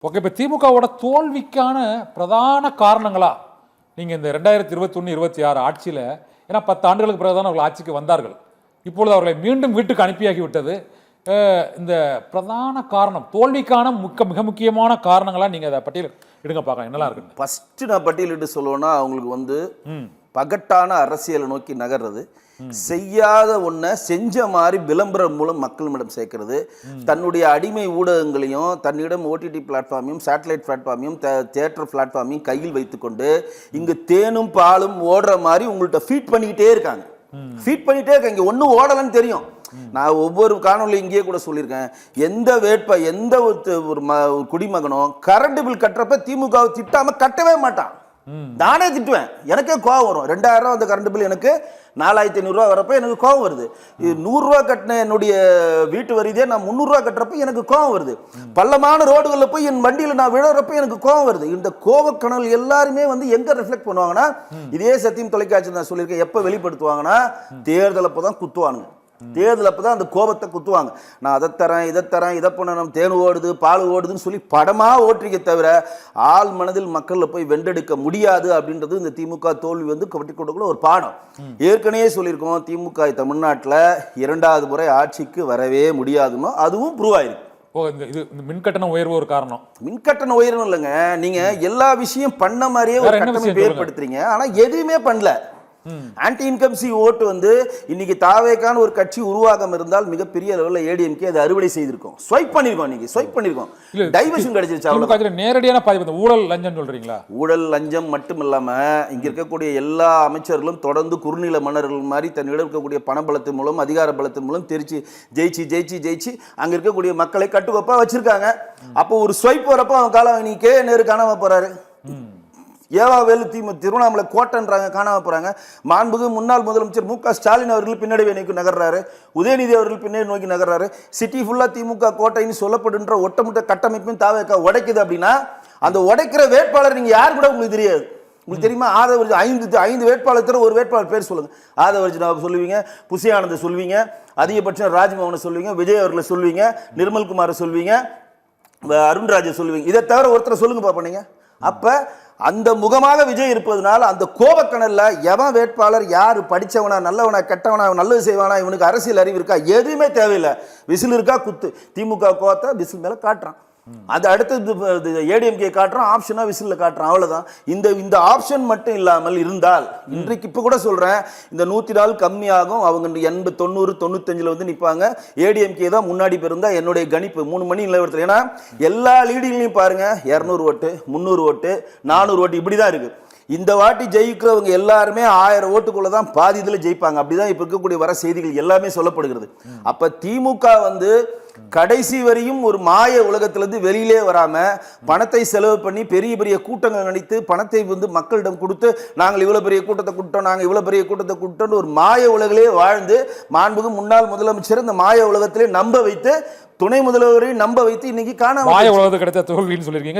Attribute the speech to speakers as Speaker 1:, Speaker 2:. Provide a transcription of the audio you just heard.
Speaker 1: Okay, இப்போ திமுகவோட தோல்விக்கான பிரதான காரணங்களா நீங்கள் இந்த 2021-26 ஆட்சியில், ஏன்னா 10 ஆண்டுகளுக்கு பிறகுதான் அவர்கள் ஆட்சிக்கு வந்தார்கள், இப்பொழுது அவர்களை மீண்டும் வீட்டுக்கு அனுப்பியாகி விட்டது. இந்த பிரதான காரணம் தோல்விக்கான மிக முக்கியமான காரணங்களா நீங்கள் அதை பட்டியல் எடுங்க பார்க்கலாம், என்னெல்லாம் இருக்கு.
Speaker 2: ஃபர்ஸ்ட் நான் பட்டியலிட்டு சொல்லுவேன்னா, அவங்களுக்கு பகட்டான அரசியலை நோக்கி நகர்றது, செய்யாத ஒன்றை செஞ்ச மாதிரி விளம்பரம் மூலம் மக்களிடம் சேர்க்கிறது, தன்னுடைய அடிமை ஊடகங்களையும் தன்னிடம் ஓடிடி பிளாட்ஃபார்மையும் சேட்டலைட் பிளாட்ஃபார்மையும் தியேட்டர் பிளாட்ஃபார்மையும் கையில் வைத்துக்கொண்டு இங்கு தேனும் பாலும் ஓடுற மாதிரி உங்கள்கிட்ட ஃபீட் பண்ணிக்கிட்டே இருக்காங்க. இங்கே ஒன்றும் ஓடலன்னு தெரியும். நான் ஒவ்வொரு காணொலி இங்கேயே கூட சொல்லியிருக்கேன், எந்த ஒரு குடிமகனோ கரண்ட் பில் கட்டுறப்ப திமுக திட்டாம கட்டவே மாட்டான். நானே திட்டுவேன், எனக்கே கோவம் வரும். 2000 ரூபா அந்த கரண்ட் பில் எனக்கு 4500 ரூபா வரப்ப எனக்கு கோவம் வருது. 100 ரூபா கட்டின என்னுடைய வீட்டு வரிதே நான் 300 ரூபா கட்டுறப்ப எனக்கு கோவம் வருது. பள்ளமான ரோடுகளில் போய் என் வண்டியில் நான் விழுறப்ப எனக்கு கோவம் வருது. இந்த கோவக்கணல் எல்லாருமே எங்க ரிஃப்ளெக்ட் பண்ணுவாங்கன்னா, இதே சத்தியம் தொலைக்காட்சி நான் சொல்லியிருக்கேன், எப்ப வெளிப்படுத்துவாங்கன்னா தேர்தல் அப்பதான் குத்துவானுங்க. தேர்தல் அப்பதான் அந்த கோபத்தை குத்துவாங்க. நான் அதை தரேன் இதை பண்ணணும், தேன் ஓடுது பால் ஓடுதுன்னு சொல்லி படமா ஓட்டுறீங்க தவிர ஆள் மனதில் மக்களில் போய் வென்றெடுக்க முடியாது அப்படின்றது இந்த திமுக தோல்வி கட்டி கொடுக்கல ஒரு பாடம். ஏற்கனவே சொல்லியிருக்கோம், திமுக தமிழ்நாட்டில் 2வது முறை ஆட்சிக்கு வரவே முடியாதுன்னு அதுவும் ப்ரூவ் ஆயிருக்கு.
Speaker 1: இது மின்கட்டண உயர்வு ஒரு காரணம்.
Speaker 2: மின்கட்டண உயர்வு இல்லைங்க, நீங்க எல்லா விஷயம் பண்ண மாதிரியே ஒரு கட்டணம் ஏற்படுத்துறீங்க, ஆனா எதுவுமே பண்ணல. ஆன்டி இன்கம்சி ஓட்டு இன்னைக்கு தாவேக்கான ஒரு கட்சி உருவாகம் இருந்தால் மிகப்பெரிய அளவில் ஏடிஎம்கே அதை அறுவடை செய்திருக்கோம். ஸ்வைப் பண்ணிருக்கோம். டைவர்ஷன் கிடைச்சிருச்சு.
Speaker 1: அவ்வளவு நேரடியான பாதிப்பு ஊழல் லஞ்சம் சொல்றீங்களா?
Speaker 2: ஊழல் லஞ்சம் மட்டும் இல்லாம இங்க இருக்கக்கூடிய எல்லா அமைச்சர்களும் தொடர்ந்து குறுநில மன்னர்கள் மாதிரி தன்னிடம் இருக்கக்கூடிய பணபலத்தின் மூலம் அதிகார பலத்தின் மூலம் ஜெயிச்சு அங்க இருக்கக்கூடிய மக்களை கட்டுக்கோப்பா வச்சிருக்காங்க. அப்போ ஒரு ஸ்வைப் வரப்போ அவன் காலம் நீ கே நேரு காணாம போறாரு, ஏவா வேலு திருவண்ணாமலை கோட்டைன்றாங்க காணாம போறாங்க. மாண்புகு முன்னாள் முதலமைச்சர் மு.க. ஸ்டாலின் அவர்கள் பின்னாடி நோக்கி நகர்றாரு, உதயநிதி அவர்கள் பின்னாடி நோக்கி நகர்றாரு. சிட்டி ஃபுல்லா திமுக கோட்டைன்னு சொல்லப்படுன்ற ஒட்டமுட்ட கட்டமைப்பும் தாவேக்கா உடைக்குது. அப்படின்னா அந்த உடைக்கிற வேட்பாளர் நீங்க யார் கூட உங்களுக்கு தெரியாது. உங்களுக்கு தெரியுமா? ஆதவர்ஜி 5 வேட்பாளர் ஒரு வேட்பாளர் பேர் சொல்லுங்க. ஆதவர்ஜினா சொல்லுவீங்க, புசியானந்த சொல்லுவீங்க, அதிகபட்சம் ராஜ்மோகனை சொல்லுவீங்க, விஜய் அவர்களை சொல்லுவீங்க, நிர்மல்குமாரை சொல்லுவீங்க, அருண்ராஜை சொல்லுவீங்க. இதை தவிர ஒருத்தரை சொல்லுங்க பாப்பீங்க. அப்ப அந்த முகமாக விஜய் இருப்பதனால அந்த கோபக்கணல்ல எவன் வேட்பாளர் யாரு படிச்சவனா நல்லவனா கெட்டவனா நல்லது செய்வானா இவனுக்கு அரசியல் அறிவு இருக்கா எதுவுமே தேவையில்லை. விசில் இருக்கா குத்து, திமுக கோத்த விசில் மேல காட்டுறான். அது அடுத்து ஏடிஎம்கே காட்டுறான், ஆப்ஷனா விசில்ல காட்டுறான். அவ்வளவுதான். இந்த ஆப்ஷன் மட்டும் இல்லாமல் இருந்தால் இன்றைக்கு இப்ப கூட சொல்றேன், இந்த 100 நாள் கம்மியாகும். அவங்க 80 90 95 நிப்பாங்க. ஏடிஎம்கே தான் முன்னாடி இருந்தா என்னுடைய கணிப்பு 3 மணி நிலவரத்தில். ஏன்னா எல்லா லீடிங்லையும் பாருங்க 200 ஓட்டு 300 ஓட்டு 400 ஓட்டு இப்படிதான் இருக்கு. இந்த வாட்டி ஜெயிக்கிறவங்க எல்லாருமே 1000 ஓட்டுக்குள்ள தான் பாதி இதில் ஜெயிப்பாங்க. அப்படிதான் இப்ப இருக்கக்கூடிய வர செய்திகள் எல்லாமே சொல்லப்படுகிறது. அப்ப திமுக கடைசி வரையும் ஒரு மாய உலகத்திலிருந்து வெளியிலே வராம பணத்தை செலவு பண்ணி பெரிய பெரிய கூட்டங்கள் நடித்து பணத்தை மக்களிடம் கொடுத்து நாங்கள் இவ்வளவு பெரிய கூட்டத்தை கூட்டோம் ஒரு மாய உலகிலே வாழ்ந்து மாண்புகு முன்னாள் முதலமைச்சர் இந்த மாய உலகத்திலே நம்ப வைத்து துணை முதல்வரை நம்ப வைத்து இன்னைக்கு காண
Speaker 1: மாய உலகத்தை கிடைத்த தோல்வின்னு சொல்லியிருக்கீங்க.